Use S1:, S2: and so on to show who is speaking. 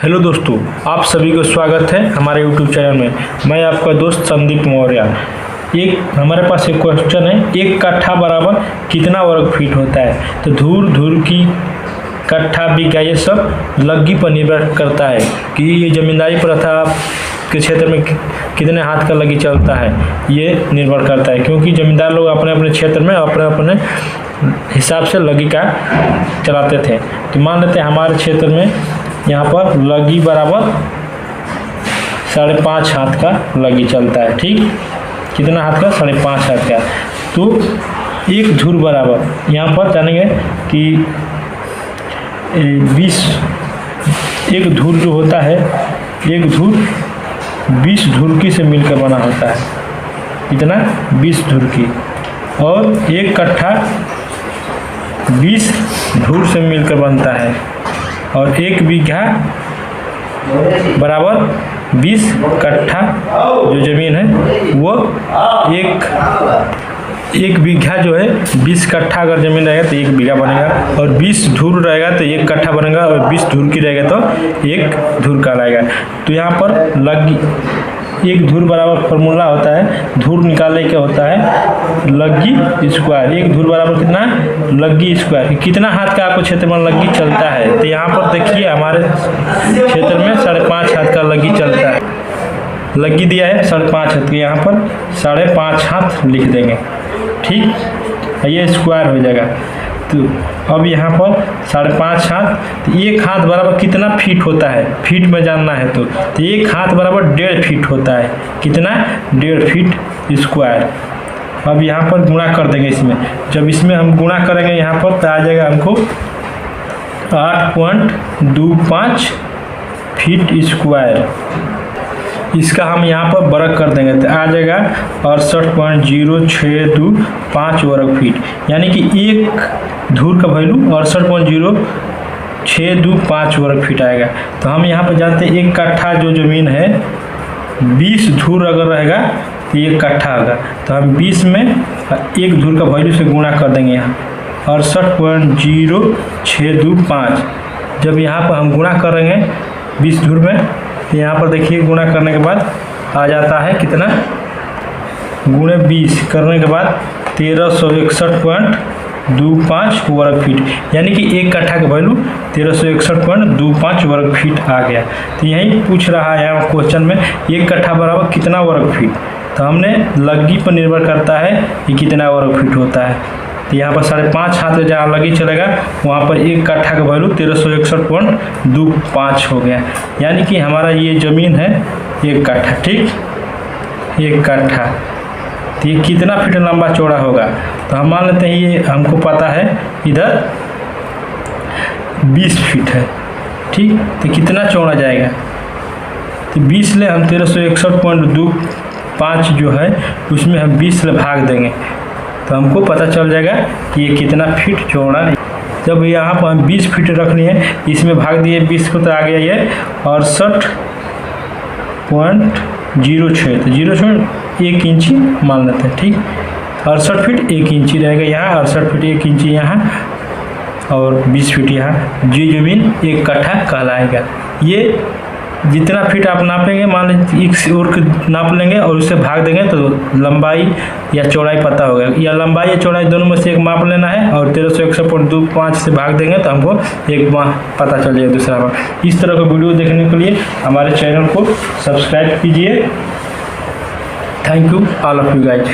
S1: Hello दोस्तों, आप सभी को स्वागत है हमारे यूट्यूब चैनल में। मैं आपका दोस्त संदीप मौर्य। एक हमारे पास एक क्वेश्चन है, एक कट्ठा बराबर कितना वर्ग फीट होता है। तो धूर की कट्ठा बीघा ये सब लग्गी पर निर्भर करता है कि ये जमींदारी प्रथा के क्षेत्र में कितने हाथ का लग्गी चलता है, ये निर्भर करता है। क्योंकि जमींदार लोग अपने अपने क्षेत्र में अपने अपने हिसाब से लग्गी का चलाते थे। तो मान लेते हैं हमारे क्षेत्र में यहाँ पर लग्गी बराबर 5.5 हाथ का लग्गी चलता है। ठीक, कितना हाथ का? 5.5 हाथ का। तो एक धूर बराबर यहाँ पर जानेंगे कि 20 एक धूर जो होता है, एक धूर 20 धुरकी से मिलकर बना होता है। इतना 20 धुरकी, और एक कट्ठा 20 धूर से मिलकर बनता है, और एक बीघा बराबर 20 कट्ठा जो ज़मीन है वो एक बीघा जो है 20 कट्ठा अगर ज़मीन रहेगा तो एक बीघा बनेगा, और 20 धूर रहेगा तो एक कट्ठा बनेगा, और 20 धूर की रहेगा तो एक धूर का रहेगा। तो यहाँ पर लग्गी एक धूर बराबर फॉर्मूला होता है, धूर निकालने के होता है लग्गी स्क्वायर। एक धूर बराबर कितना? लग्गी स्क्वायर। कितना हाथ का आपको क्षेत्र में लग्गी चलता है? तो यहाँ पर देखिए हमारे क्षेत्र में 5.5 हाथ का लग्गी चलता है। लग्गी दिया है 5.5 हाथ, यहाँ पर 5.5 हाथ लिख देंगे। ठीक, ये स्क्वायर हो जाएगा। तो अब यहाँ पर 5.5 हाथ, तो एक हाथ बराबर कितना फीट होता है? फीट में जानना है तो एक हाथ बराबर 1.5 फीट होता है। कितना? 1.5 फीट स्क्वायर। अब यहाँ पर गुणा कर देंगे इसमें। जब इसमें हम गुणा करेंगे यहाँ पर तो आ जाएगा हमको 8.25 फीट स्क्वायर। इसका हम यहाँ पर वर्ग कर देंगे तो आ जाएगा 68.0625 वर्ग फीट। यानी कि एक धूर का वैल्यू 68.0625 वर्ग फीट आएगा। तो हम यहाँ पर जानते हैं एक कट्ठा जो ज़मीन है 20 धूर अगर रहेगा तो एक कट्ठा होगा। तो हम 20 में एक धूर का वैल्यू से गुणा कर देंगे यहाँ 68.0625। जब यहाँ पर हम गुणा करेंगे 20 धूर में, यहाँ पर देखिए गुणा करने के बाद आ जाता है कितना? गुणे 20 करने के बाद 1361.25 वर्ग फीट। यानी कि एक कट्ठा का वैल्यू 1361.25 वर्ग फीट आ गया। तो यही पूछ रहा है यहाँ क्वेश्चन में, एक कट्ठा बराबर कितना वर्ग फीट। तो हमने लग्गी पर निर्भर करता है कि कितना वर्ग फीट होता है। तो यहाँ पर 5.5 हाथ का जहाँ लग्गी चलेगा वहाँ पर एक कट्ठा का वैल्यू 1361.25 हो गया। यानी कि हमारा ये ज़मीन है एक कट्ठा। ठीक, एक कट्ठा, तो ये कितना फीट लंबा चौड़ा होगा? तो हम मान लेते हैं ये हमको पता है इधर 20 फीट है। ठीक, तो कितना चौड़ा जाएगा? तो 20 ले हम 1361.25 जो है उसमें हम 20 ले भाग देंगे तो हमको पता चल जाएगा कि ये कितना फीट चौड़ा है। जब यहाँ पर हम 20 फीट रखनी है, इसमें भाग दिए 20 को तो आ गया ये 68.06। तो 06 1 इंची मान लेते हैं। ठीक, 68 फीट 1 इंची रहेगा यहाँ, 68 फीट 1 इंची यहाँ, और 20 फीट यहाँ। जी ज़मीन एक कट्ठा कहलाएगा। ये जितना फीट आप नापेंगे, मान लीजिए एक और नाप लेंगे और उससे भाग देंगे तो लंबाई या चौड़ाई पता होगा, या लंबाई या चौड़ाई दोनों में से एक माप लेना है, और 1361.25 से भाग देंगे तो हमको एक पता चल जाएगा दूसरा माप। इस तरह का वीडियो देखने के लिए हमारे चैनल को सब्सक्राइब कीजिए। Thank you all of you guys.